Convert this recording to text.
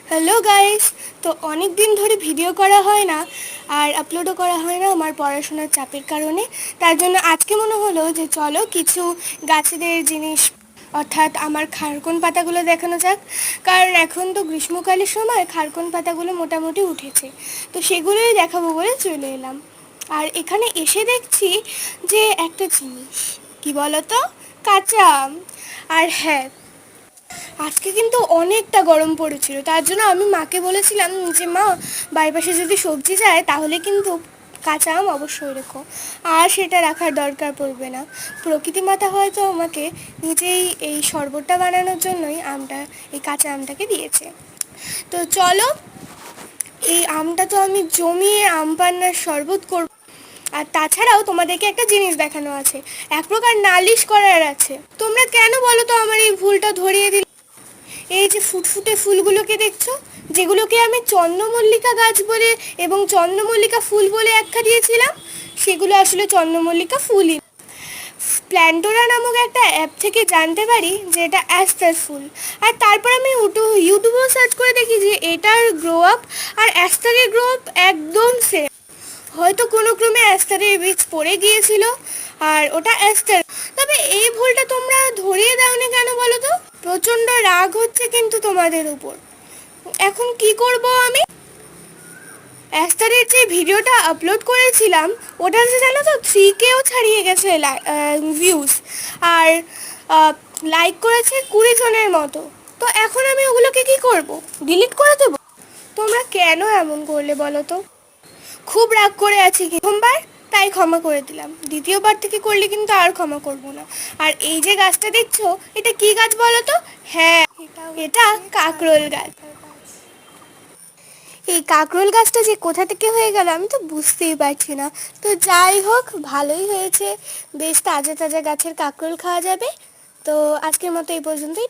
Hello guys. তো অনেক দিন ধরে ভিডিও করা হয় না আর আপলোডও করা হয় না আমার পড়াশোনার চাপের কারণে। তার জন্য আজকে মনে হলো যে চলো কিছু গাছেদের জিনিস অর্থাৎ আমার খারকন পাতাগুলো দেখানো যাক। কারণ এখন তো গ্রীষ্মকালের সময় খারকন পাতাগুলো মোটামুটি উঠেছে, তো সেগুলোই দেখাবো বলে চলে এলাম। আর এখানে এসে দেখছি যে একটা জিনিস, কি বলো তো, কাঁচা আম। আর হ্যাঁ, আজকে কিন্তু অনেকটা গরম পড়েছিল, তার জন্য আমি মাকে বলেছিলাম যে মা, বাইপাসে যদি সবজি যায় তাহলে কিন্তু কাঁচা আম অবশ্যই রেখো। আর সেটা রাখার দরকার পড়বে না, প্রকৃতি মাতা হয়তো আমাকে নিজেই এই শরবতটা বানানোর জন্যই এই কাঁচা আমটাকে দিয়েছে। তো চলো, এই আমটা তো আমি জমিয়ে আম পান্নার শরবত করব। আর তাছাড়াও তোমাদেরকে একটা জিনিস দেখানো আছে, এক প্রকার নালিশ করার আছে। তোমরা কেন বলো তো আমার এই ভুলটা ধরিয়ে দিলে? এই যে ফুটফুটে ফুলগুলোকে দেখছো, যেগুলোকে আমি চন্দ্রমল্লিকা গাছ বলে এবং চন্দ্রমল্লিকা ফুল বলে আখ্যা দিয়েছিলাম, সেগুলো আসলে চন্দ্রমল্লিকা ফুলই। প্ল্যান্টোরা নামক একটা অ্যাপ থেকে জানতে পারি যে এটা অ্যাস্টার ফুল। আর তারপর আমি ইউটিউবেও সার্চ করে দেখি যে এটার গ্রো আপ আর অ্যাস্টারের গ্রো আপ একদম সেম। হয়তো কোনো ক্রমে অ্যাস্টারের বীজ পড়ে গিয়েছিল আর ওটা অ্যাস্টার। তবে এই ভুলটা তোমরা ধরিয়ে দাওনি কেন বলো তো? প্রচণ্ড রাগ হচ্ছে কিন্তু তোমাদের উপর। এখন কি করব আমি? অ্যাস্টারের যে ভিডিওটা আপলোড করেছিলাম ওটা যে জানো তো 3Kও ছাড়িয়ে গেছে ভিউজ। আর লাইক করেছে 20 জনের মতো। তো এখন আমি ওগুলোকে কি করব? ডিলিট করে দেবো? তোমরা কেন এমন করলে বলো তো? খুব রাগ করে আছি কি প্রথমবার, তাই ক্ষমা করে দিলাম। দ্বিতীয়বার থেকে করলে কিন্তু আর ক্ষমা করব না। আর এই যে গাছটা দেখছো, এটা কি গাছ বলো তো? হ্যাঁ, এটা কাকরোল গাছ। এই কাকরোল গাছটা যে কোথা থেকে হয়ে গেল আমি তো বুঝতেই পারছি না। তো যাই হোক, ভালোই হয়েছে, বেশ তাজা তাজা গাছের কাকরোল খাওয়া যাবে। তো আজকের মতো এই পর্যন্তই।